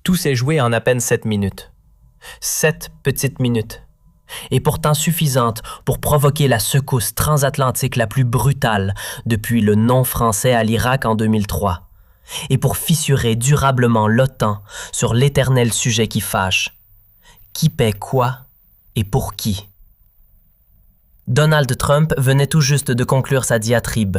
Tout s'est joué en à peine 7 minutes. 7 petites minutes. Et pourtant suffisantes pour provoquer la secousse transatlantique la plus brutale depuis le non français à l'Irak en 2003, et pour fissurer durablement l'OTAN sur l'éternel sujet qui fâche. Qui paie quoi et pour qui? Donald Trump venait tout juste de conclure sa diatribe.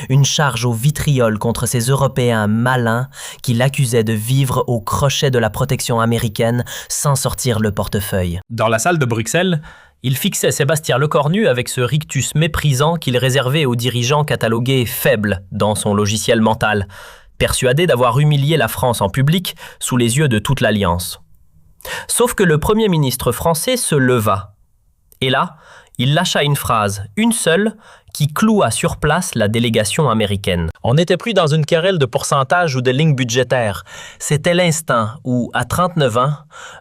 Une charge au vitriol contre ces Européens malins qui l'accusaient de vivre au crochet de la protection américaine sans sortir le portefeuille. Dans la salle de Bruxelles, il fixait Sébastien Lecornu avec ce rictus méprisant qu'il réservait aux dirigeants catalogués faibles dans son logiciel mental, persuadé d'avoir humilié la France en public sous les yeux de toute l'Alliance. Sauf que le Premier ministre français se leva. Et là, il lâcha une phrase, une seule, qui cloua sur place la délégation américaine. On n'était plus dans une querelle de pourcentage ou de lignes budgétaires. C'était l'instant où, à 39 ans,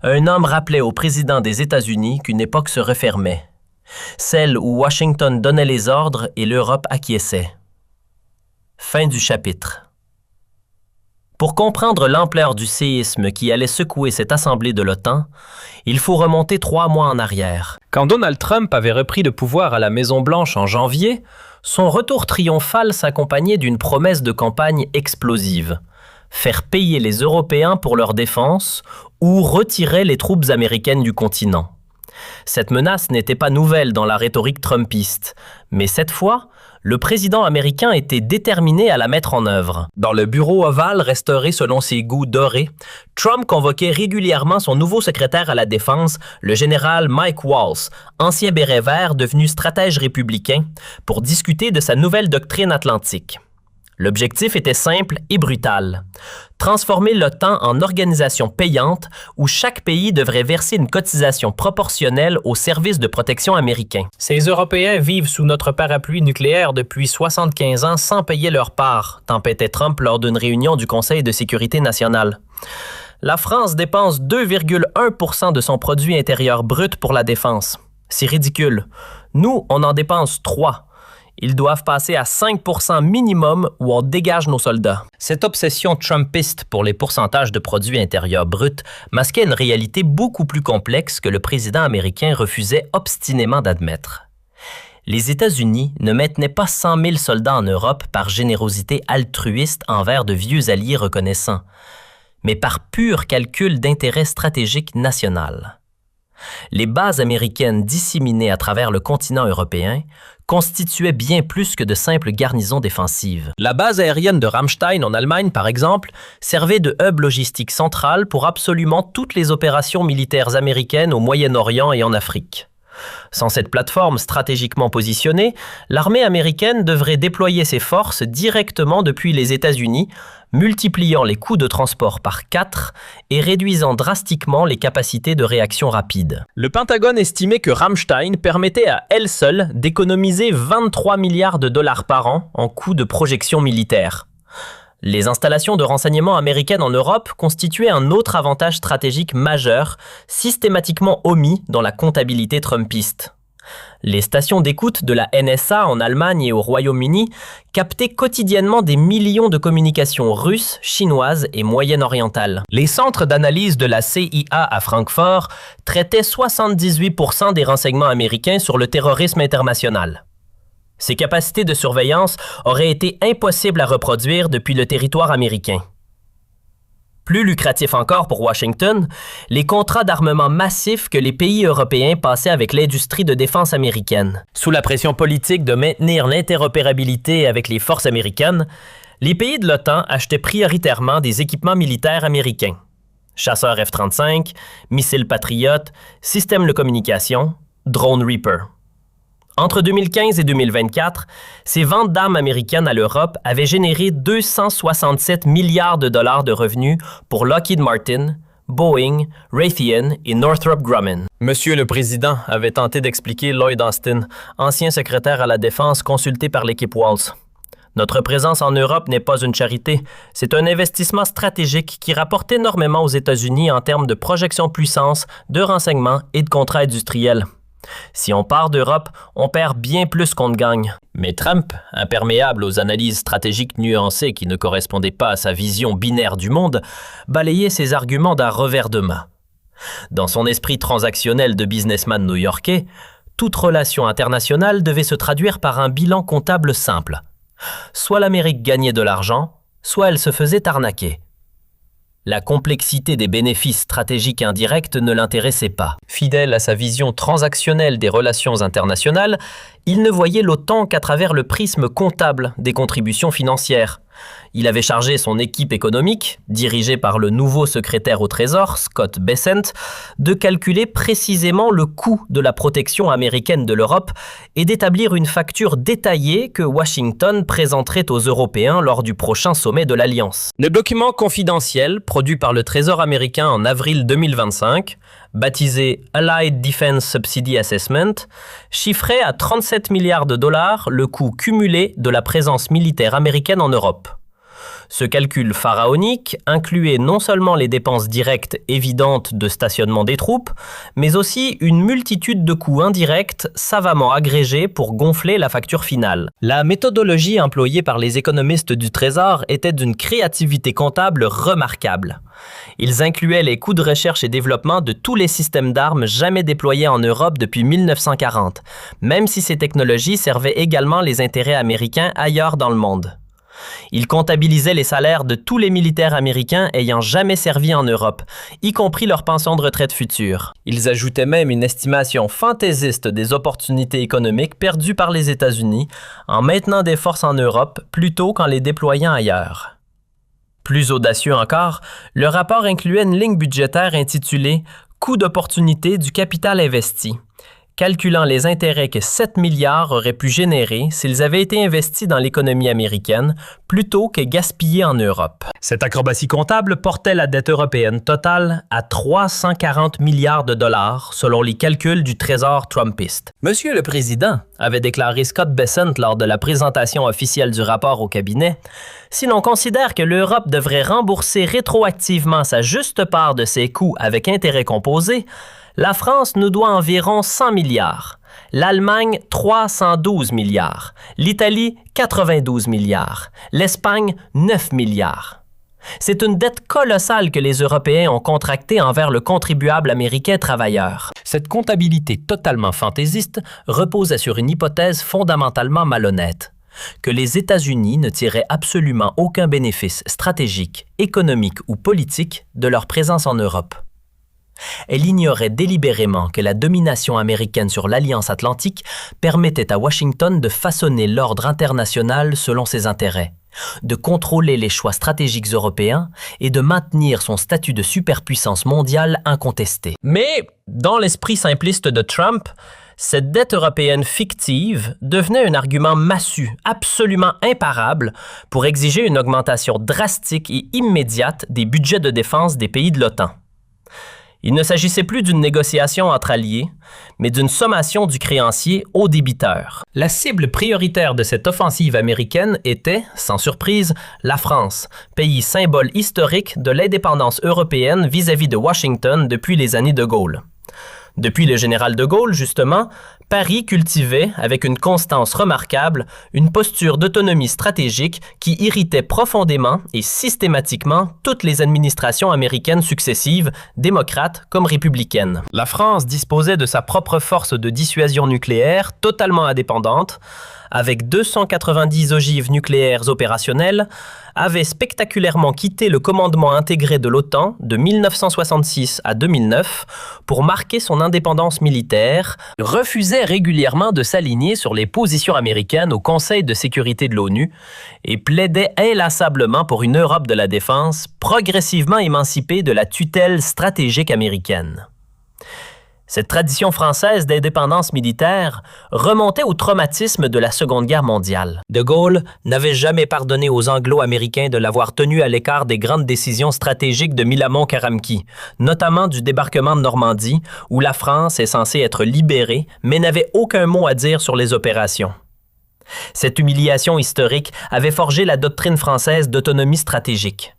un homme rappelait au président des États-Unis qu'une époque se refermait. Celle où Washington donnait les ordres et l'Europe acquiesçait. Fin du chapitre. Pour comprendre l'ampleur du séisme qui allait secouer cette assemblée de l'OTAN, il faut remonter 3 mois en arrière. Quand Donald Trump avait repris le pouvoir à la Maison-Blanche en janvier, son retour triomphal s'accompagnait d'une promesse de campagne explosive. Faire payer les Européens pour leur défense ou retirer les troupes américaines du continent. Cette menace n'était pas nouvelle dans la rhétorique trumpiste, mais cette fois, le président américain était déterminé à la mettre en œuvre. Dans le bureau ovale restauré selon ses goûts dorés, Trump convoquait régulièrement son nouveau secrétaire à la Défense, le général Mike Waltz, ancien béret vert devenu stratège républicain, pour discuter de sa nouvelle doctrine atlantique. L'objectif était simple et brutal. Transformer l'OTAN en organisation payante où chaque pays devrait verser une cotisation proportionnelle au service de protection américain. Ces Européens vivent sous notre parapluie nucléaire depuis 75 ans sans payer leur part, tempêtait Trump lors d'une réunion du Conseil de sécurité nationale. La France dépense 2,1% de son produit intérieur brut pour la défense. C'est ridicule. Nous, on en dépense 3%. Ils doivent passer à 5% minimum ou on dégage nos soldats. Cette obsession trumpiste pour les pourcentages de produits intérieurs bruts masquait une réalité beaucoup plus complexe que le président américain refusait obstinément d'admettre. Les États-Unis ne maintenaient pas 100 000 soldats en Europe par générosité altruiste envers de vieux alliés reconnaissants, mais par pur calcul d'intérêt stratégique national. Les bases américaines disséminées à travers le continent européen constituaient bien plus que de simples garnisons défensives. La base aérienne de Ramstein en Allemagne, par exemple, servait de hub logistique central pour absolument toutes les opérations militaires américaines au Moyen-Orient et en Afrique. Sans cette plateforme stratégiquement positionnée, l'armée américaine devrait déployer ses forces directement depuis les États-Unis, multipliant les coûts de transport par 4 et réduisant drastiquement les capacités de réaction rapide. Le Pentagone estimait que Ramstein permettait à elle seule d'économiser 23 milliards de dollars par an en coûts de projection militaire. Les installations de renseignement américaines en Europe constituaient un autre avantage stratégique majeur, systématiquement omis dans la comptabilité trumpiste. Les stations d'écoute de la NSA en Allemagne et au Royaume-Uni captaient quotidiennement des millions de communications russes, chinoises et moyen-orientales. Les centres d'analyse de la CIA à Francfort traitaient 78% des renseignements américains sur le terrorisme international. Ces capacités de surveillance auraient été impossibles à reproduire depuis le territoire américain. Plus lucratif encore pour Washington, les contrats d'armement massifs que les pays européens passaient avec l'industrie de défense américaine. Sous la pression politique de maintenir l'interopérabilité avec les forces américaines, les pays de l'OTAN achetaient prioritairement des équipements militaires américains. Chasseurs F-35, missiles Patriot, systèmes de communication, drones Reaper. Entre 2015 et 2024, ces ventes d'armes américaines à l'Europe avaient généré 267 milliards de dollars de revenus pour Lockheed Martin, Boeing, Raytheon et Northrop Grumman. Monsieur le Président avait tenté d'expliquer Lloyd Austin, ancien secrétaire à la Défense consulté par l'équipe Waltz. Notre présence en Europe n'est pas une charité, c'est un investissement stratégique qui rapporte énormément aux États-Unis en termes de projection puissance, de renseignements et de contrats industriels. Si on part d'Europe, on perd bien plus qu'on ne gagne. Mais Trump, imperméable aux analyses stratégiques nuancées qui ne correspondaient pas à sa vision binaire du monde, balayait ses arguments d'un revers de main. Dans son esprit transactionnel de businessman new-yorkais, toute relation internationale devait se traduire par un bilan comptable simple. Soit l'Amérique gagnait de l'argent, soit elle se faisait arnaquer. La complexité des bénéfices stratégiques indirects ne l'intéressait pas. Fidèle à sa vision transactionnelle des relations internationales, il ne voyait l'OTAN qu'à travers le prisme comptable des contributions financières. Il avait chargé son équipe économique, dirigée par le nouveau secrétaire au Trésor, Scott Bessent, de calculer précisément le coût de la protection américaine de l'Europe et d'établir une facture détaillée que Washington présenterait aux Européens lors du prochain sommet de l'Alliance. Le document confidentiel, produit par le Trésor américain en avril 2025, baptisé Allied Defense Subsidy Assessment, chiffrait à 37 milliards de dollars le coût cumulé de la présence militaire américaine en Europe. Ce calcul pharaonique incluait non seulement les dépenses directes évidentes de stationnement des troupes, mais aussi une multitude de coûts indirects savamment agrégés pour gonfler la facture finale. La méthodologie employée par les économistes du Trésor était d'une créativité comptable remarquable. Ils incluaient les coûts de recherche et développement de tous les systèmes d'armes jamais déployés en Europe depuis 1940, même si ces technologies servaient également les intérêts américains ailleurs dans le monde. Ils comptabilisaient les salaires de tous les militaires américains ayant jamais servi en Europe, y compris leurs pensions de retraite futures. Ils ajoutaient même une estimation fantaisiste des opportunités économiques perdues par les États-Unis en maintenant des forces en Europe plutôt qu'en les déployant ailleurs. Plus audacieux encore, le rapport incluait une ligne budgétaire intitulée « Coût d'opportunité du capital investi », calculant les intérêts que 7 milliards auraient pu générer s'ils avaient été investis dans l'économie américaine plutôt que gaspillés en Europe. Cette acrobatie comptable portait la dette européenne totale à 340 milliards de dollars selon les calculs du Trésor trumpiste. Monsieur le Président, avait déclaré Scott Bessent lors de la présentation officielle du rapport au cabinet, si l'on considère que l'Europe devrait rembourser rétroactivement sa juste part de ses coûts avec intérêts composés, la France nous doit environ 100 milliards, l'Allemagne 312 milliards, l'Italie 92 milliards, l'Espagne 9 milliards. C'est une dette colossale que les Européens ont contractée envers le contribuable américain travailleur. Cette comptabilité totalement fantaisiste reposait sur une hypothèse fondamentalement malhonnête, que les États-Unis ne tiraient absolument aucun bénéfice stratégique, économique ou politique de leur présence en Europe. Elle ignorait délibérément que la domination américaine sur l'Alliance atlantique permettait à Washington de façonner l'ordre international selon ses intérêts, de contrôler les choix stratégiques européens et de maintenir son statut de superpuissance mondiale incontesté. Mais, dans l'esprit simpliste de Trump, cette dette européenne fictive devenait un argument massu, absolument imparable, pour exiger une augmentation drastique et immédiate des budgets de défense des pays de l'OTAN. Il ne s'agissait plus d'une négociation entre alliés, mais d'une sommation du créancier au débiteur. La cible prioritaire de cette offensive américaine était, sans surprise, la France, pays symbole historique de l'indépendance européenne vis-à-vis de Washington depuis les années de Gaulle. Depuis le général de Gaulle, justement, Paris cultivait, avec une constance remarquable, une posture d'autonomie stratégique qui irritait profondément et systématiquement toutes les administrations américaines successives, démocrates comme républicaines. La France disposait de sa propre force de dissuasion nucléaire totalement indépendante, avec 290 ogives nucléaires opérationnelles, avait spectaculairement quitté le commandement intégré de l'OTAN de 1966 à 2009 pour marquer son indépendance militaire, refusait régulièrement de s'aligner sur les positions américaines au Conseil de sécurité de l'ONU et plaidait inlassablement pour une Europe de la défense progressivement émancipée de la tutelle stratégique américaine. Cette tradition française d'indépendance militaire remontait au traumatisme de la Seconde Guerre mondiale. De Gaulle n'avait jamais pardonné aux Anglo-Américains de l'avoir tenu à l'écart des grandes décisions stratégiques de Milamont-Karamki, notamment du débarquement de Normandie, où la France est censée être libérée, mais n'avait aucun mot à dire sur les opérations. Cette humiliation historique avait forgé la doctrine française d'autonomie stratégique.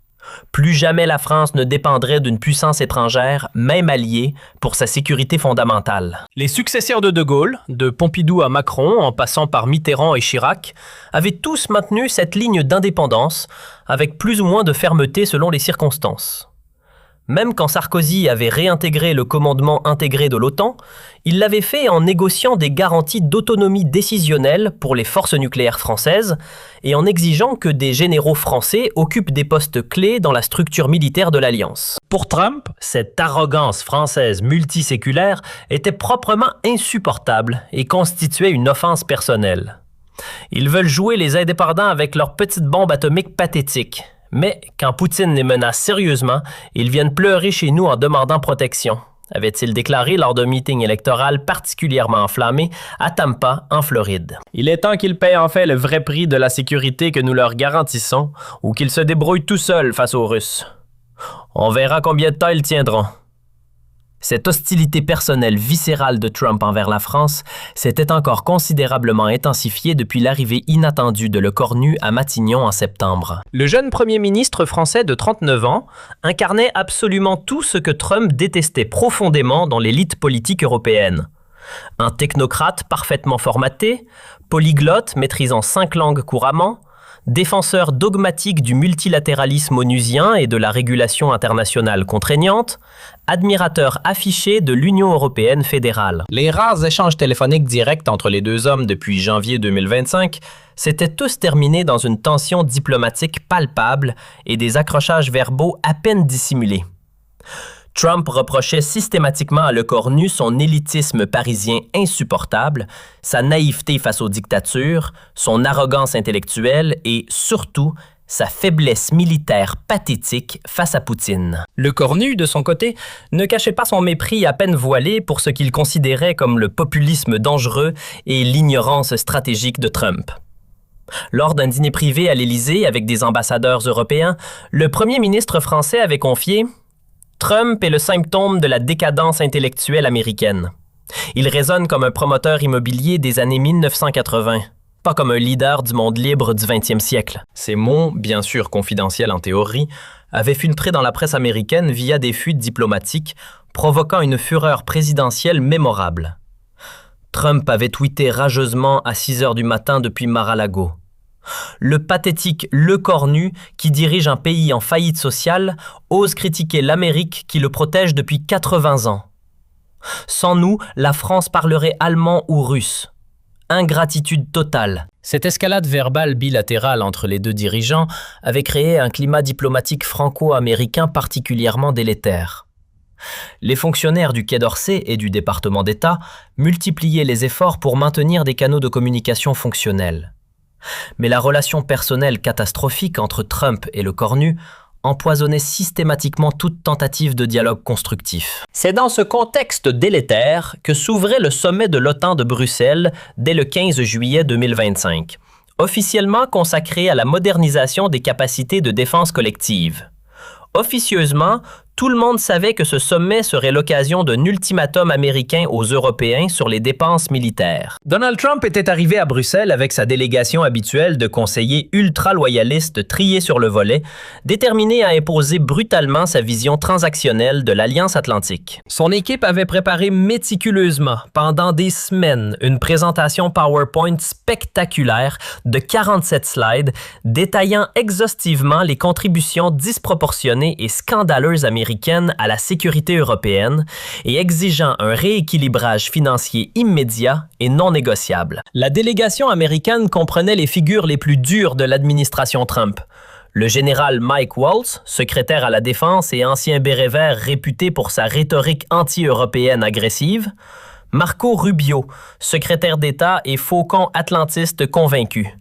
Plus jamais la France ne dépendrait d'une puissance étrangère, même alliée, pour sa sécurité fondamentale. Les successeurs de Gaulle, de Pompidou à Macron, en passant par Mitterrand et Chirac, avaient tous maintenu cette ligne d'indépendance, avec plus ou moins de fermeté selon les circonstances. Même quand Sarkozy avait réintégré le commandement intégré de l'OTAN, il l'avait fait en négociant des garanties d'autonomie décisionnelle pour les forces nucléaires françaises et en exigeant que des généraux français occupent des postes clés dans la structure militaire de l'Alliance. Pour Trump, cette arrogance française multiséculaire était proprement insupportable et constituait une offense personnelle. Ils veulent jouer les indépendants avec leurs petites bombes atomiques pathétiques. Mais quand Poutine les menace sérieusement, ils viennent pleurer chez nous en demandant protection, avait-il déclaré lors d'un meeting électoral particulièrement enflammé à Tampa, en Floride. Il est temps qu'ils payent en fait le vrai prix de la sécurité que nous leur garantissons ou qu'ils se débrouillent tout seuls face aux Russes. On verra combien de temps ils tiendront. Cette hostilité personnelle viscérale de Trump envers la France s'était encore considérablement intensifiée depuis l'arrivée inattendue de Le Cornu à Matignon en septembre. Le jeune premier ministre français de 39 ans incarnait absolument tout ce que Trump détestait profondément dans l'élite politique européenne. Un technocrate parfaitement formaté, polyglotte maîtrisant 5 langues couramment, défenseur dogmatique du multilatéralisme onusien et de la régulation internationale contraignante, admirateur affiché de l'Union européenne fédérale. Les rares échanges téléphoniques directs entre les deux hommes depuis janvier 2025 s'étaient tous terminés dans une tension diplomatique palpable et des accrochages verbaux à peine dissimulés. Trump reprochait systématiquement à Le Cornu son élitisme parisien insupportable, sa naïveté face aux dictatures, son arrogance intellectuelle et, surtout, sa faiblesse militaire pathétique face à Poutine. Le Cornu, de son côté, ne cachait pas son mépris à peine voilé pour ce qu'il considérait comme le populisme dangereux et l'ignorance stratégique de Trump. Lors d'un dîner privé à l'Élysée avec des ambassadeurs européens, le premier ministre français avait confié « Trump est le symptôme de la décadence intellectuelle américaine. Il résonne comme un promoteur immobilier des années 1980, pas comme un leader du monde libre du 20e siècle. » Ces mots, bien sûr confidentiels en théorie, avaient filtré dans la presse américaine via des fuites diplomatiques, provoquant une fureur présidentielle mémorable. Trump avait tweeté rageusement à 6 heures du matin depuis Mar-a-Lago. Le pathétique Le Cornu, qui dirige un pays en faillite sociale, ose critiquer l'Amérique qui le protège depuis 80 ans. Sans nous, la France parlerait allemand ou russe. Ingratitude totale. Cette escalade verbale bilatérale entre les deux dirigeants avait créé un climat diplomatique franco-américain particulièrement délétère. Les fonctionnaires du Quai d'Orsay et du département d'État multipliaient les efforts pour maintenir des canaux de communication fonctionnels. Mais la relation personnelle catastrophique entre Trump et Le Cornu empoisonnait systématiquement toute tentative de dialogue constructif. C'est dans ce contexte délétère que s'ouvrait le sommet de l'OTAN de Bruxelles dès le 15 juillet 2025, officiellement consacré à la modernisation des capacités de défense collective. Officieusement, tout le monde savait que ce sommet serait l'occasion d'un ultimatum américain aux Européens sur les dépenses militaires. Donald Trump était arrivé à Bruxelles avec sa délégation habituelle de conseillers ultra-loyalistes triés sur le volet, déterminé à imposer brutalement sa vision transactionnelle de l'Alliance Atlantique. Son équipe avait préparé méticuleusement, pendant des semaines, une présentation PowerPoint spectaculaire de 47 slides détaillant exhaustivement les contributions disproportionnées et scandaleuses américaines à la sécurité européenne et exigeant un rééquilibrage financier immédiat et non négociable. La délégation américaine comprenait les figures les plus dures de l'administration Trump. Le général Mike Waltz, secrétaire à la Défense et ancien béret vert réputé pour sa rhétorique anti-européenne agressive, Marco Rubio, secrétaire d'État et faucon atlantiste convaincu,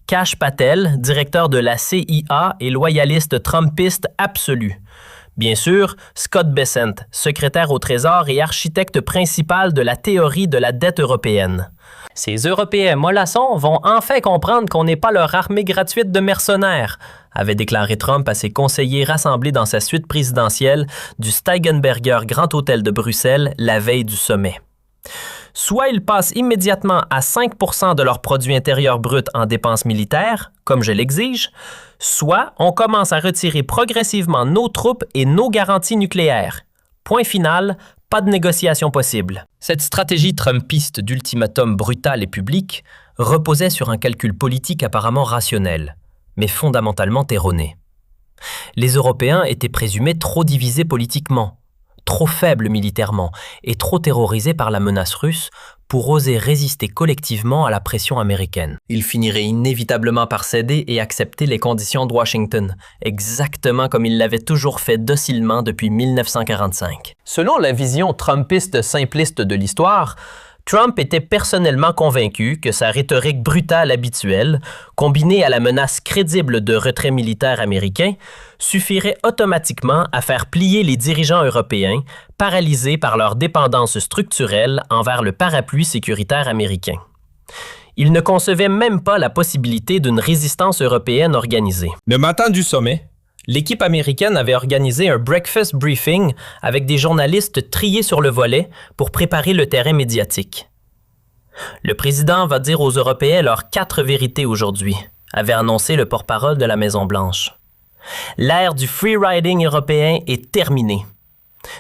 Kash Patel, directeur de la CIA et loyaliste trumpiste absolu. Bien sûr, Scott Bessent, secrétaire au Trésor et architecte principal de la théorie de la dette européenne. Ces Européens mollassons vont enfin comprendre qu'on n'est pas leur armée gratuite de mercenaires, avait déclaré Trump à ses conseillers rassemblés dans sa suite présidentielle du Steigenberger Grand Hôtel de Bruxelles la veille du sommet. Soit ils passent immédiatement à 5% de leur produit intérieur brut en dépenses militaires, comme je l'exige, soit on commence à retirer progressivement nos troupes et nos garanties nucléaires. Point final, pas de négociation possible. Cette stratégie trumpiste d'ultimatum brutal et public reposait sur un calcul politique apparemment rationnel, mais fondamentalement erroné. Les Européens étaient présumés trop divisés politiquement, trop faibles militairement et trop terrorisés par la menace russe pour oser résister collectivement à la pression américaine. Ils finiraient inévitablement par céder et accepter les conditions de Washington, exactement comme ils l'avaient toujours fait docilement depuis 1945. Selon la vision trumpiste simpliste de l'histoire, Trump était personnellement convaincu que sa rhétorique brutale habituelle, combinée à la menace crédible de retrait militaire américain, suffirait automatiquement à faire plier les dirigeants européens, paralysés par leur dépendance structurelle envers le parapluie sécuritaire américain. Il ne concevait même pas la possibilité d'une résistance européenne organisée. Le matin du sommet, l'équipe américaine avait organisé un breakfast briefing avec des journalistes triés sur le volet pour préparer le terrain médiatique. Le président va dire aux Européens leurs 4 vérités aujourd'hui, avait annoncé le porte-parole de la Maison-Blanche. L'ère du free riding européen est terminée.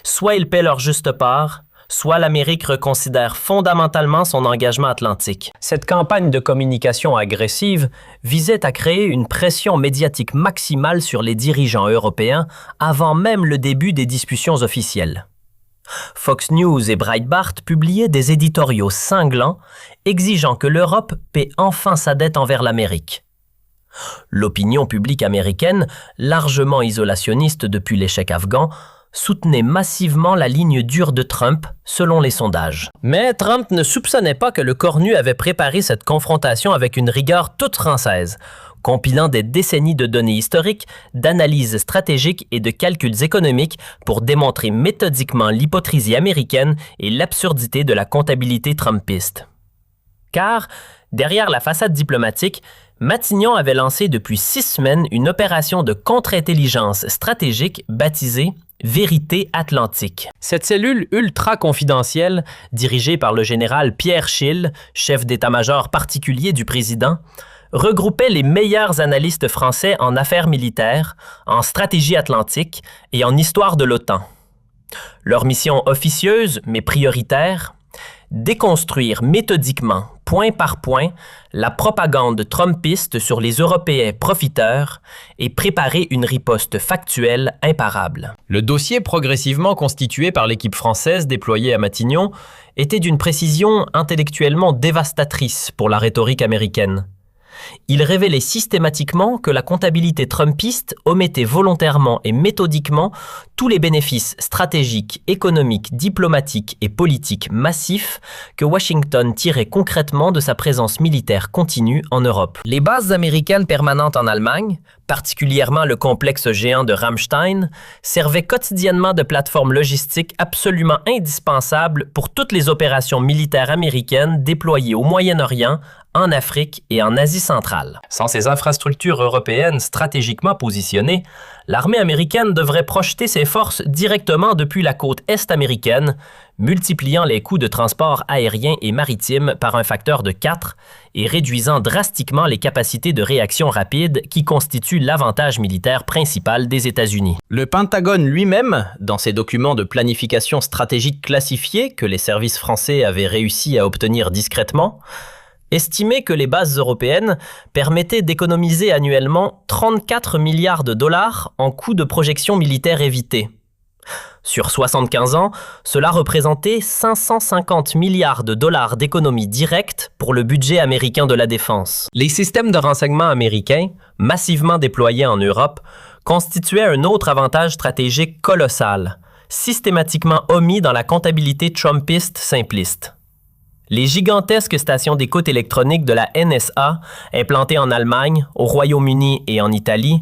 Soit ils paient leur juste part, soit l'Amérique reconsidère fondamentalement son engagement atlantique. Cette campagne de communication agressive visait à créer une pression médiatique maximale sur les dirigeants européens avant même le début des discussions officielles. Fox News et Breitbart publiaient des éditoriaux cinglants exigeant que l'Europe paie enfin sa dette envers l'Amérique. L'opinion publique américaine, largement isolationniste depuis l'échec afghan, soutenait massivement la ligne dure de Trump, selon les sondages. Mais Trump ne soupçonnait pas que le cornu avait préparé cette confrontation avec une rigueur toute française, compilant des décennies de données historiques, d'analyses stratégiques et de calculs économiques pour démontrer méthodiquement l'hypocrisie américaine et l'absurdité de la comptabilité trumpiste. Car, derrière la façade diplomatique, Matignon avait lancé depuis 6 semaines une opération de contre-intelligence stratégique baptisée Vérité Atlantique. Cette cellule ultra-confidentielle, dirigée par le général Pierre Schill, chef d'état-major particulier du président, regroupait les meilleurs analystes français en affaires militaires, en stratégie atlantique et en histoire de l'OTAN. Leur mission officieuse, mais prioritaire, déconstruire méthodiquement, point par point, la propagande trumpiste sur les Européens profiteurs et préparer une riposte factuelle imparable. Le dossier progressivement constitué par l'équipe française déployée à Matignon était d'une précision intellectuellement dévastatrice pour la rhétorique américaine. Il révélait systématiquement que la comptabilité trumpiste omettait volontairement et méthodiquement tous les bénéfices stratégiques, économiques, diplomatiques et politiques massifs que Washington tirait concrètement de sa présence militaire continue en Europe. Les bases américaines permanentes en Allemagne, particulièrement le complexe géant de Ramstein, servaient quotidiennement de plateforme logistique absolument indispensable pour toutes les opérations militaires américaines déployées au Moyen-Orient, en Afrique et en Asie centrale. Sans ces infrastructures européennes stratégiquement positionnées, l'armée américaine devrait projeter ses forces directement depuis la côte est américaine, multipliant les coûts de transport aérien et maritime par un facteur de 4 et réduisant drastiquement les capacités de réaction rapide qui constituent l'avantage militaire principal des États-Unis. Le Pentagone lui-même, dans ses documents de planification stratégique classifiés que les services français avaient réussi à obtenir discrètement, estimait que les bases européennes permettaient d'économiser annuellement 34 milliards de dollars en coûts de projection militaire évités. Sur 75 ans, cela représentait 550 milliards de dollars d'économies directes pour le budget américain de la défense. Les systèmes de renseignement américains, massivement déployés en Europe, constituaient un autre avantage stratégique colossal, systématiquement omis dans la comptabilité trumpiste simpliste. Les gigantesques stations d'écoute électronique de la NSA, implantées en Allemagne, au Royaume-Uni et en Italie,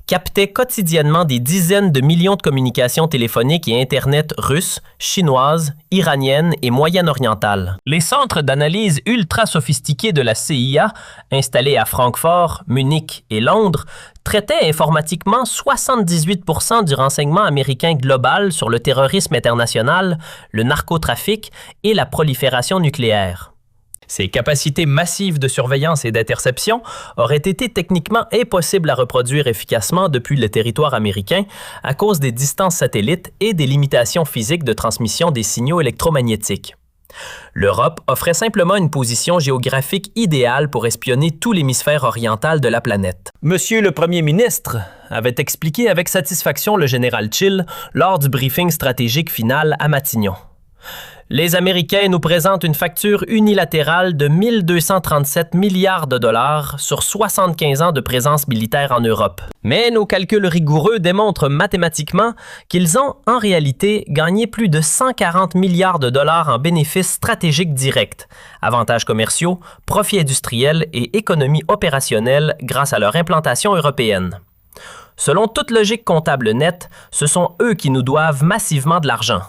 captait quotidiennement des dizaines de millions de communications téléphoniques et Internet russes, chinoises, iraniennes et moyen-orientales. Les centres d'analyse ultra sophistiqués de la CIA, installés à Francfort, Munich et Londres, traitaient informatiquement 78% du renseignement américain global sur le terrorisme international, le narcotrafic et la prolifération nucléaire. Ces capacités massives de surveillance et d'interception auraient été techniquement impossibles à reproduire efficacement depuis le territoire américain à cause des distances satellites et des limitations physiques de transmission des signaux électromagnétiques. L'Europe offrait simplement une position géographique idéale pour espionner tout l'hémisphère oriental de la planète. Monsieur le Premier ministre, avait expliqué avec satisfaction le général Chill lors du briefing stratégique final à Matignon. Les Américains nous présentent une facture unilatérale de 1237 milliards de dollars sur 75 ans de présence militaire en Europe. Mais nos calculs rigoureux démontrent mathématiquement qu'ils ont, en réalité, gagné plus de 140 milliards de dollars en bénéfices stratégiques directs, avantages commerciaux, profits industriels et économies opérationnelles grâce à leur implantation européenne. Selon toute logique comptable nette, ce sont eux qui nous doivent massivement de l'argent.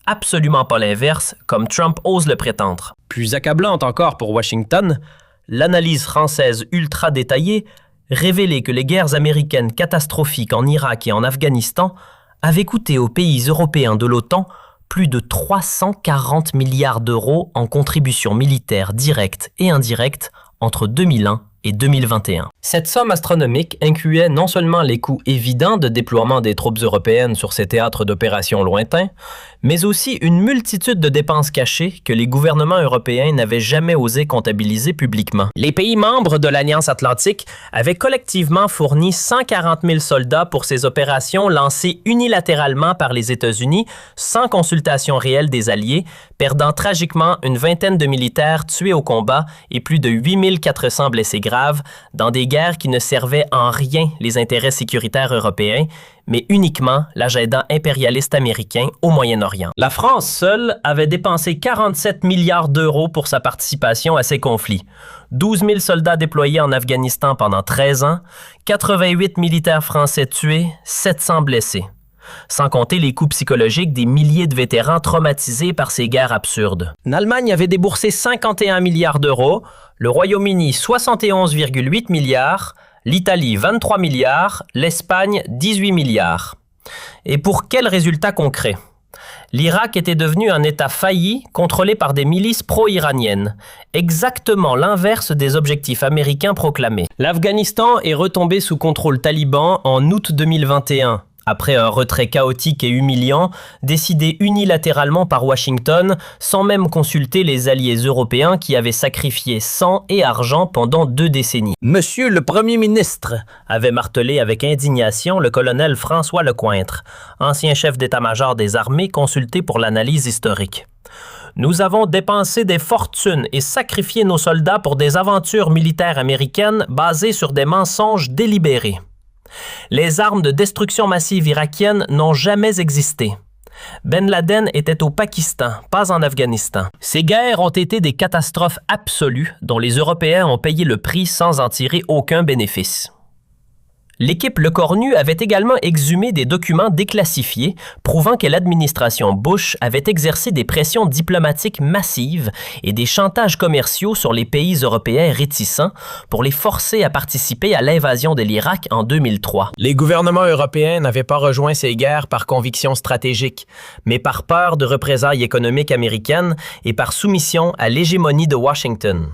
Absolument pas l'inverse, comme Trump ose le prétendre. Plus accablante encore pour Washington, l'analyse française ultra détaillée révélait que les guerres américaines catastrophiques en Irak et en Afghanistan avaient coûté aux pays européens de l'OTAN plus de 340 milliards d'euros en contributions militaires directes et indirectes entre 2001 et 2021. Cette somme astronomique incluait non seulement les coûts évidents de déploiement des troupes européennes sur ces théâtres d'opérations lointains, mais aussi une multitude de dépenses cachées que les gouvernements européens n'avaient jamais osé comptabiliser publiquement. Les pays membres de l'Alliance Atlantique avaient collectivement fourni 140 000 soldats pour ces opérations lancées unilatéralement par les États-Unis sans consultation réelle des alliés, perdant tragiquement une vingtaine de militaires tués au combat et plus de 8 400 blessés graves dans des guerres qui ne servaient en rien les intérêts sécuritaires européens, mais uniquement l'agenda impérialiste américain au Moyen-Orient. La France seule avait dépensé 47 milliards d'euros pour sa participation à ces conflits. 12 000 soldats déployés en Afghanistan pendant 13 ans, 88 militaires français tués, 700 blessés. Sans compter les coûts psychologiques des milliers de vétérans traumatisés par ces guerres absurdes. L'Allemagne avait déboursé 51 milliards d'euros, le Royaume-Uni 71,8 milliards, l'Italie 23 milliards, l'Espagne 18 milliards. Et pour quel résultat concret? L'Irak était devenu un État failli, contrôlé par des milices pro-iraniennes, exactement l'inverse des objectifs américains proclamés. L'Afghanistan est retombé sous contrôle taliban en août 2021. Après un retrait chaotique et humiliant, décidé unilatéralement par Washington, sans même consulter les alliés européens qui avaient sacrifié sang et argent pendant 2 décennies. Monsieur le Premier ministre, avait martelé avec indignation le colonel François Lecointre, ancien chef d'état-major des armées consulté pour l'analyse historique. Nous avons dépensé des fortunes et sacrifié nos soldats pour des aventures militaires américaines basées sur des mensonges délibérés. Les armes de destruction massive irakiennes n'ont jamais existé. Ben Laden était au Pakistan, pas en Afghanistan. Ces guerres ont été des catastrophes absolues dont les Européens ont payé le prix sans en tirer aucun bénéfice. L'équipe Lecornu avait également exhumé des documents déclassifiés prouvant que l'administration Bush avait exercé des pressions diplomatiques massives et des chantages commerciaux sur les pays européens réticents pour les forcer à participer à l'invasion de l'Irak en 2003. Les gouvernements européens n'avaient pas rejoint ces guerres par conviction stratégique, mais par peur de représailles économiques américaines et par soumission à l'hégémonie de Washington.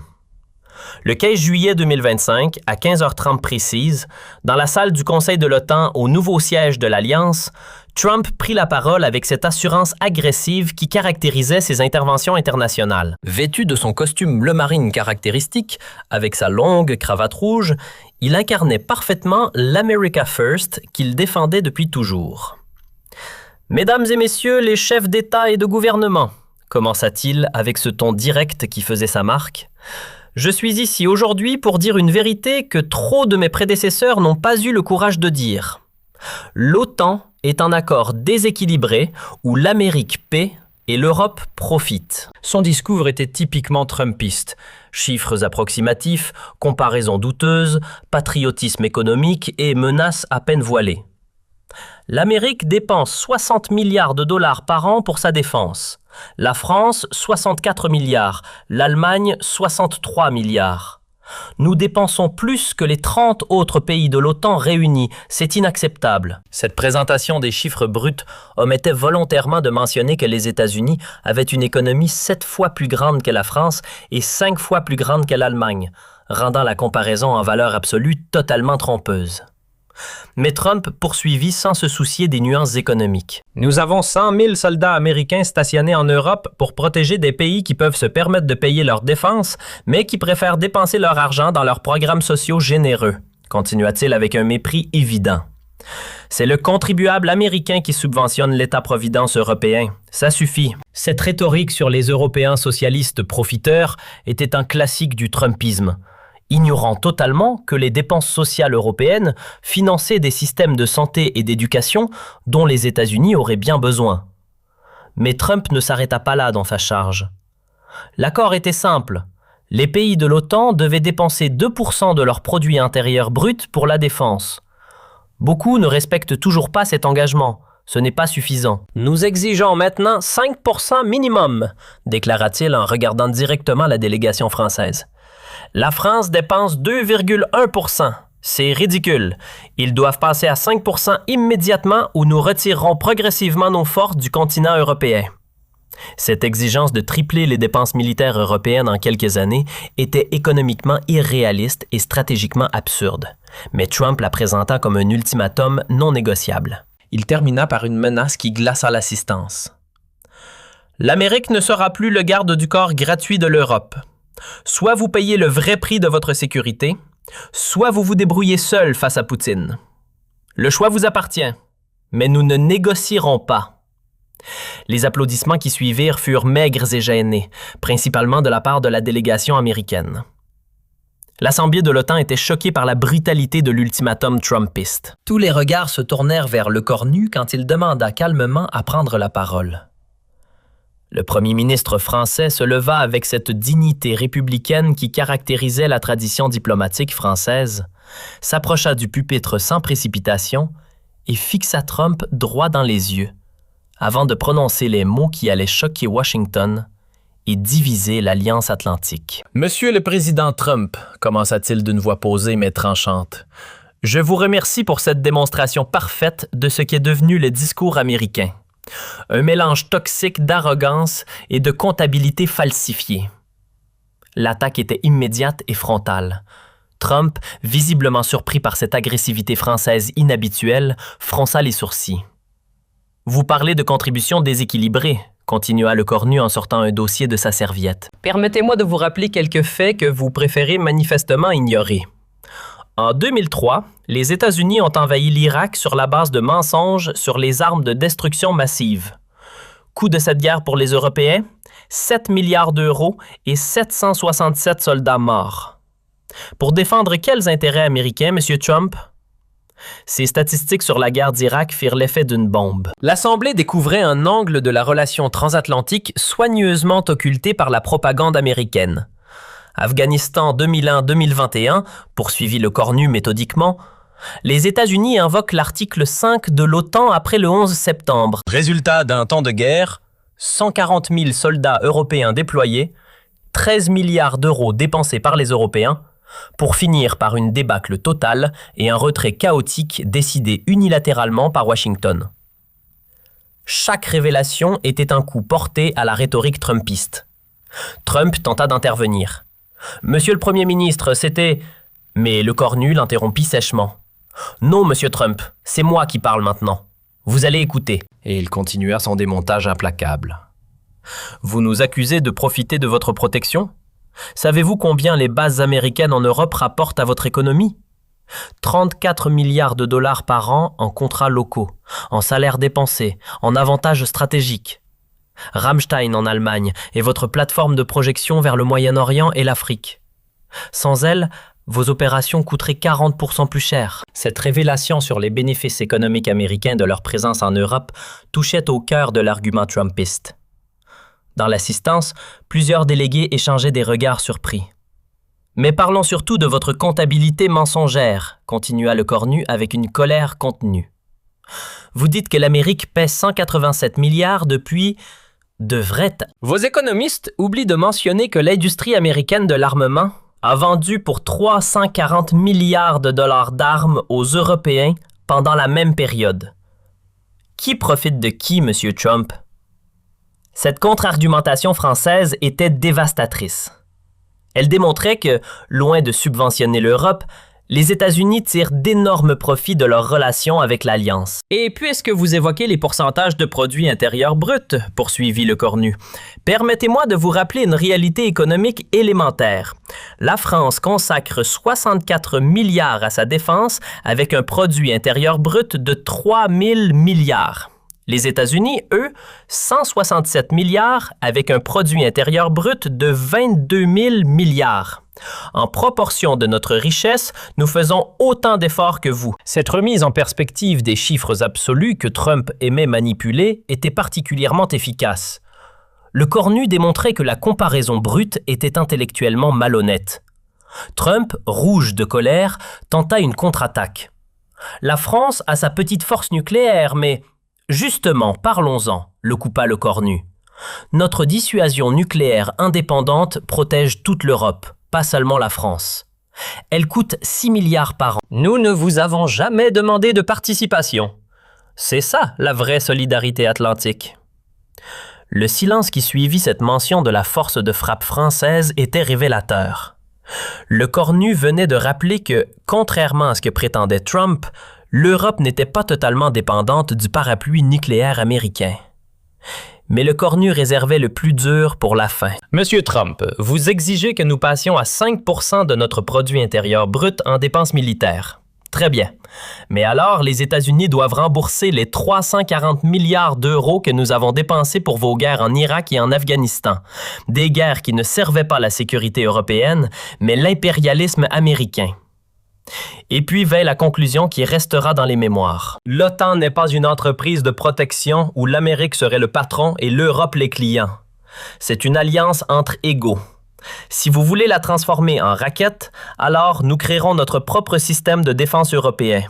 Le 15 juillet 2025, à 15h30 précise, dans la salle du Conseil de l'OTAN au nouveau siège de l'Alliance, Trump prit la parole avec cette assurance agressive qui caractérisait ses interventions internationales. Vêtu de son costume bleu marine caractéristique, avec sa longue cravate rouge, il incarnait parfaitement l'America First qu'il défendait depuis toujours. « Mesdames et messieurs les chefs d'État et de gouvernement », commença-t-il avec ce ton direct qui faisait sa marque, je suis ici aujourd'hui pour dire une vérité que trop de mes prédécesseurs n'ont pas eu le courage de dire. L'OTAN est un accord déséquilibré où l'Amérique paie et l'Europe profite. Son discours était typiquement trumpiste. Chiffres approximatifs, comparaisons douteuses, patriotisme économique et menaces à peine voilées. L'Amérique dépense 60 milliards de dollars par an pour sa défense. La France, 64 milliards. L'Allemagne, 63 milliards. Nous dépensons plus que les 30 autres pays de l'OTAN réunis. C'est inacceptable. Cette présentation des chiffres bruts omettait volontairement de mentionner que les États-Unis avaient une économie 7 fois plus grande que la France et 5 fois plus grande que l'Allemagne, rendant la comparaison en valeur absolue totalement trompeuse. Mais Trump poursuivit sans se soucier des nuances économiques. Nous avons 100 000 soldats américains stationnés en Europe pour protéger des pays qui peuvent se permettre de payer leur défense, mais qui préfèrent dépenser leur argent dans leurs programmes sociaux généreux, continua-t-il avec un mépris évident. C'est le contribuable américain qui subventionne l'État-providence européen. Ça suffit. Cette rhétorique sur les Européens socialistes profiteurs était un classique du Trumpisme, ignorant totalement que les dépenses sociales européennes finançaient des systèmes de santé et d'éducation dont les États-Unis auraient bien besoin. Mais Trump ne s'arrêta pas là dans sa charge. L'accord était simple. Les pays de l'OTAN devaient dépenser 2% de leur produit intérieur brut pour la défense. Beaucoup ne respectent toujours pas cet engagement. Ce n'est pas suffisant. Nous exigeons maintenant 5% minimum, déclara-t-il en regardant directement la délégation française. La France dépense 2,1%. C'est ridicule. Ils doivent passer à 5% immédiatement ou nous retirerons progressivement nos forces du continent européen. Cette exigence de tripler les dépenses militaires européennes en quelques années était économiquement irréaliste et stratégiquement absurde. Mais Trump la présenta comme un ultimatum non négociable. Il termina par une menace qui glaça l'assistance. L'Amérique ne sera plus le garde du corps gratuit de l'Europe. Soit vous payez le vrai prix de votre sécurité, soit vous vous débrouillez seul face à Poutine. Le choix vous appartient, mais nous ne négocierons pas. Les applaudissements qui suivirent furent maigres et gênés, principalement de la part de la délégation américaine. L'Assemblée de l'OTAN était choquée par la brutalité de l'ultimatum trumpiste. Tous les regards se tournèrent vers le cornu quand il demanda calmement à prendre la parole. Le premier ministre français se leva avec cette dignité républicaine qui caractérisait la tradition diplomatique française, s'approcha du pupitre sans précipitation et fixa Trump droit dans les yeux, avant de prononcer les mots qui allaient choquer Washington et diviser l'Alliance atlantique. « Monsieur le président Trump, commença-t-il d'une voix posée mais tranchante, je vous remercie pour cette démonstration parfaite de ce qu'est devenu le discours américain. Un mélange toxique d'arrogance et de comptabilité falsifiée. » L'attaque était immédiate et frontale. Trump, visiblement surpris par cette agressivité française inhabituelle, fronça les sourcils. « Vous parlez de contributions déséquilibrées, » continua le cornu en sortant un dossier de sa serviette. « Permettez-moi de vous rappeler quelques faits que vous préférez manifestement ignorer. En 2003, les États-Unis ont envahi l'Irak sur la base de mensonges sur les armes de destruction massive. Coût de cette guerre pour les Européens, 7 milliards d'euros et 767 soldats morts. Pour défendre quels intérêts américains, M. Trump? Ces statistiques sur la guerre d'Irak firent l'effet d'une bombe. L'Assemblée découvrait un angle de la relation transatlantique soigneusement occulté par la propagande américaine. Afghanistan 2001-2021, poursuivit le cornu méthodiquement, les États-Unis invoquent l'article 5 de l'OTAN après le 11 septembre. Résultat d'un temps de guerre, 140 000 soldats européens déployés, 13 milliards d'euros dépensés par les Européens, pour finir par une débâcle totale et un retrait chaotique décidé unilatéralement par Washington. Chaque révélation était un coup porté à la rhétorique trumpiste. Trump tenta d'intervenir. « Monsieur le Premier ministre, c'était... » Mais le cornu l'interrompit sèchement. « Non, Monsieur Trump, c'est moi qui parle maintenant. Vous allez écouter. » Et il continua son démontage implacable. « Vous nous accusez de profiter de votre protection? Savez-vous combien les bases américaines en Europe rapportent à votre économie? 34 milliards de dollars par an en contrats locaux, en salaires dépensés, en avantages stratégiques. Rammstein en Allemagne est votre plateforme de projection vers le Moyen-Orient et l'Afrique. Sans elle, vos opérations coûteraient 40% plus cher. » Cette révélation sur les bénéfices économiques américains de leur présence en Europe touchait au cœur de l'argument trumpiste. Dans l'assistance, plusieurs délégués échangeaient des regards surpris. « Mais parlons surtout de votre comptabilité mensongère », continua le cornu avec une colère contenue. « Vous dites que l'Amérique pèse 187 milliards depuis de vrais temps. Vos économistes oublient de mentionner que l'industrie américaine de l'armement a vendu pour 340 milliards de dollars d'armes aux Européens pendant la même période. Qui profite de qui, M. Trump? Cette contre-argumentation française était dévastatrice. Elle démontrait que, loin de subventionner l'Europe, les États-Unis tirent d'énormes profits de leur relation avec l'Alliance. Et puisque vous évoquez les pourcentages de produits intérieurs bruts, poursuivit le cornu, permettez-moi de vous rappeler une réalité économique élémentaire. La France consacre 64 milliards à sa défense avec un produit intérieur brut de 3 000 milliards. Les États-Unis, eux, 167 milliards avec un produit intérieur brut de 22 000 milliards. En proportion de notre richesse, nous faisons autant d'efforts que vous. Cette remise en perspective des chiffres absolus que Trump aimait manipuler était particulièrement efficace. Le cornu démontrait que la comparaison brute était intellectuellement malhonnête. Trump, rouge de colère, tenta une contre-attaque. La France a sa petite force nucléaire, mais... Justement, parlons-en, le coupa le cornu. Notre dissuasion nucléaire indépendante protège toute l'Europe, pas seulement la France. Elle coûte 6 milliards par an. Nous ne vous avons jamais demandé de participation. C'est ça, la vraie solidarité atlantique. Le silence qui suivit cette mention de la force de frappe française était révélateur. Le cornu venait de rappeler que, contrairement à ce que prétendait Trump, l'Europe n'était pas totalement dépendante du parapluie nucléaire américain. Mais le cornu réservait le plus dur pour la fin. Monsieur Trump, vous exigez que nous passions à 5% de notre produit intérieur brut en dépenses militaires. Très bien. Mais alors, les États-Unis doivent rembourser les 340 milliards d'euros que nous avons dépensés pour vos guerres en Irak et en Afghanistan. Des guerres qui ne servaient pas la sécurité européenne, mais l'impérialisme américain. Et puis vint la conclusion qui restera dans les mémoires. L'OTAN n'est pas une entreprise de protection où l'Amérique serait le patron et l'Europe les clients. C'est une alliance entre égaux. Si vous voulez la transformer en raquette, alors nous créerons notre propre système de défense européen.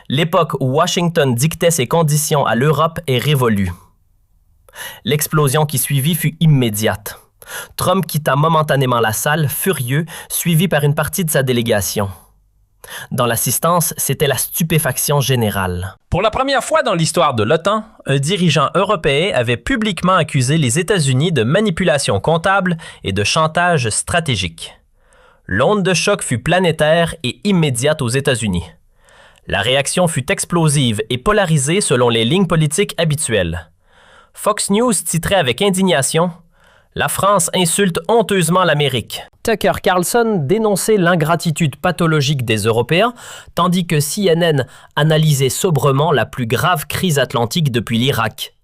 L'époque où Washington dictait ses conditions à l'Europe est révolue. L'explosion qui suivit fut immédiate. Trump quitta momentanément la salle, furieux, suivi par une partie de sa délégation. Dans l'assistance, c'était la stupéfaction générale. Pour la première fois dans l'histoire de l'OTAN, un dirigeant européen avait publiquement accusé les États-Unis de manipulation comptable et de chantage stratégique. L'onde de choc fut planétaire et immédiate aux États-Unis. La réaction fut explosive et polarisée selon les lignes politiques habituelles. Fox News titrait avec indignation « La France insulte honteusement l'Amérique ». Tucker Carlson dénonçait l'ingratitude pathologique des Européens, tandis que CNN analysait sobrement la plus grave crise atlantique depuis l'Irak.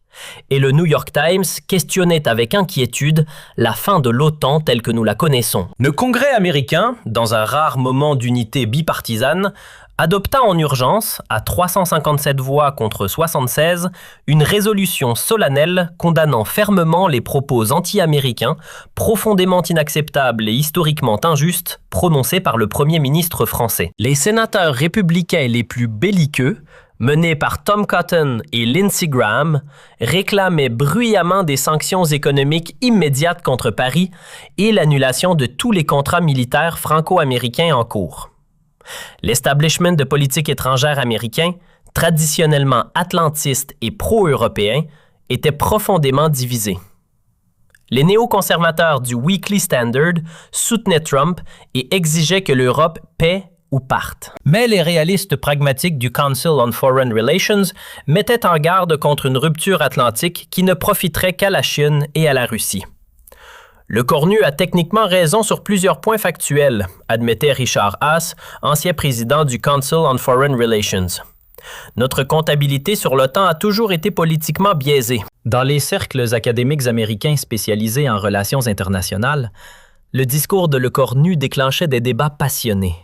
Et le New York Times questionnait avec inquiétude la fin de l'OTAN telle que nous la connaissons. Le Congrès américain, dans un rare moment d'unité bipartisane, adopta en urgence, à 357 voix contre 76, une résolution solennelle condamnant fermement les propos anti-américains, profondément inacceptables et historiquement injustes, prononcés par le premier ministre français. Les sénateurs républicains les plus belliqueux, menés par Tom Cotton et Lindsey Graham, réclamaient bruyamment des sanctions économiques immédiates contre Paris et l'annulation de tous les contrats militaires franco-américains en cours. L'establishment de politique étrangère américain, traditionnellement atlantiste et pro-européen, était profondément divisé. Les néoconservateurs du Weekly Standard soutenaient Trump et exigeaient que l'Europe paie ou parte. Mais les réalistes pragmatiques du Council on Foreign Relations mettaient en garde contre une rupture atlantique qui ne profiterait qu'à la Chine et à la Russie. Le cornu a techniquement raison sur plusieurs points factuels, admettait Richard Haass, ancien président du Council on Foreign Relations. Notre comptabilité sur l'OTAN a toujours été politiquement biaisée. Dans les cercles académiques américains spécialisés en relations internationales, le discours de Le Cornu déclenchait des débats passionnés.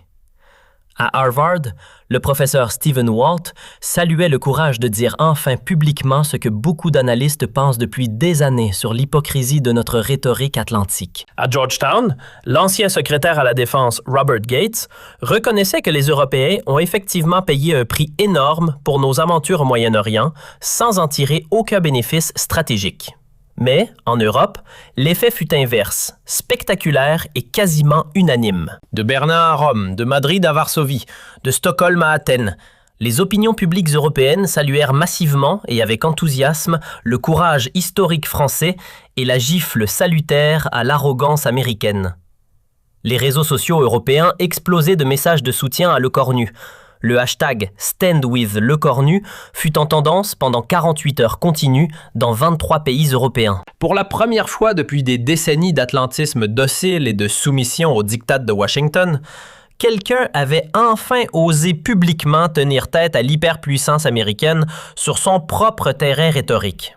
À Harvard, le professeur Stephen Walt saluait le courage de dire enfin publiquement ce que beaucoup d'analystes pensent depuis des années sur l'hypocrisie de notre rhétorique atlantique. À Georgetown, l'ancien secrétaire à la Défense Robert Gates reconnaissait que les Européens ont effectivement payé un prix énorme pour nos aventures au Moyen-Orient sans en tirer aucun bénéfice stratégique. Mais, en Europe, l'effet fut inverse, spectaculaire et quasiment unanime. De Berlin à Rome, de Madrid à Varsovie, de Stockholm à Athènes, les opinions publiques européennes saluèrent massivement et avec enthousiasme le courage historique français et la gifle salutaire à l'arrogance américaine. Les réseaux sociaux européens explosaient de messages de soutien à Lecornu. Le hashtag #StandWithLecornu fut en tendance pendant 48 heures continues dans 23 pays européens. Pour la première fois depuis des décennies d'atlantisme docile et de soumission aux diktats de Washington, quelqu'un avait enfin osé publiquement tenir tête à l'hyperpuissance américaine sur son propre terrain rhétorique.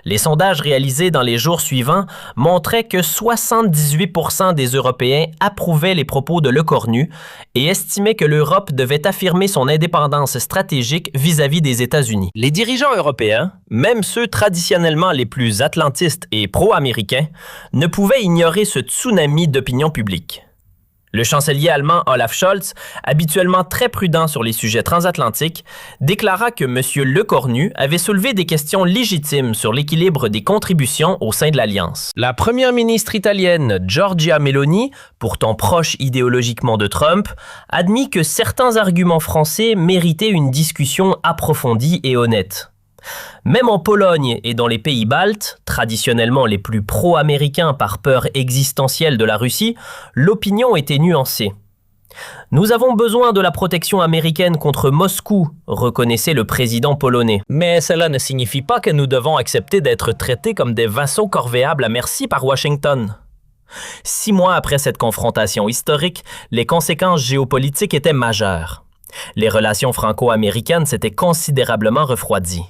Les sondages réalisés dans les jours suivants montraient que 78% des Européens approuvaient les propos de Lecornu et estimaient que l'Europe devait affirmer son indépendance stratégique vis-à-vis des États-Unis. Les dirigeants européens, même ceux traditionnellement les plus atlantistes et pro-américains, ne pouvaient ignorer ce tsunami d'opinion publique. Le chancelier allemand Olaf Scholz, habituellement très prudent sur les sujets transatlantiques, déclara que M. Lecornu avait soulevé des questions légitimes sur l'équilibre des contributions au sein de l'Alliance. La première ministre italienne Giorgia Meloni, pourtant proche idéologiquement de Trump, admit que certains arguments français méritaient une discussion approfondie et honnête. Même en Pologne et dans les pays baltes, traditionnellement les plus pro-américains par peur existentielle de la Russie, l'opinion était nuancée. Nous avons besoin de la protection américaine contre Moscou, reconnaissait le président polonais. Mais cela ne signifie pas que nous devons accepter d'être traités comme des vassaux corvéables à merci par Washington. 6 mois après cette confrontation historique, les conséquences géopolitiques étaient majeures. Les relations franco-américaines s'étaient considérablement refroidies.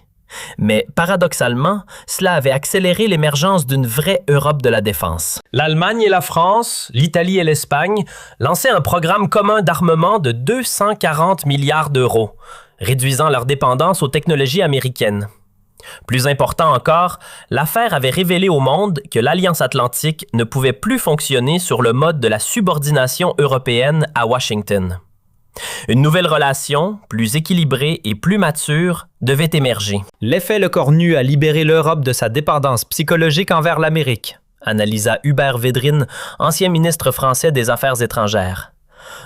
Mais paradoxalement, cela avait accéléré l'émergence d'une vraie Europe de la défense. L'Allemagne et la France, l'Italie et l'Espagne lançaient un programme commun d'armement de 240 milliards d'euros, réduisant leur dépendance aux technologies américaines. Plus important encore, l'affaire avait révélé au monde que l'Alliance atlantique ne pouvait plus fonctionner sur le mode de la subordination européenne à Washington. Une nouvelle relation, plus équilibrée et plus mature, devait émerger. L'effet Lecornu a libéré l'Europe de sa dépendance psychologique envers l'Amérique, analysa Hubert Védrine, ancien ministre français des Affaires étrangères.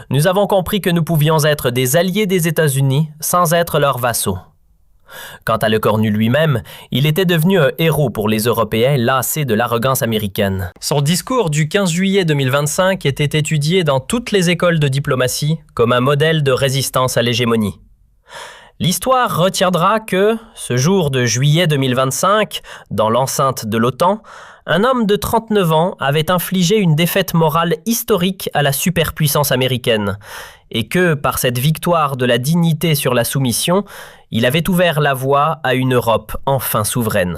Nous avons compris que nous pouvions être des alliés des États-Unis sans être leurs vassaux. Quant à Lecornu lui-même, il était devenu un héros pour les Européens lassés de l'arrogance américaine. Son discours du 15 juillet 2025 était étudié dans toutes les écoles de diplomatie comme un modèle de résistance à l'hégémonie. L'histoire retiendra que, ce jour de juillet 2025, dans l'enceinte de l'OTAN, un homme de 39 ans avait infligé une défaite morale historique à la superpuissance américaine, et que, par cette victoire de la dignité sur la soumission, il avait ouvert la voie à une Europe enfin souveraine.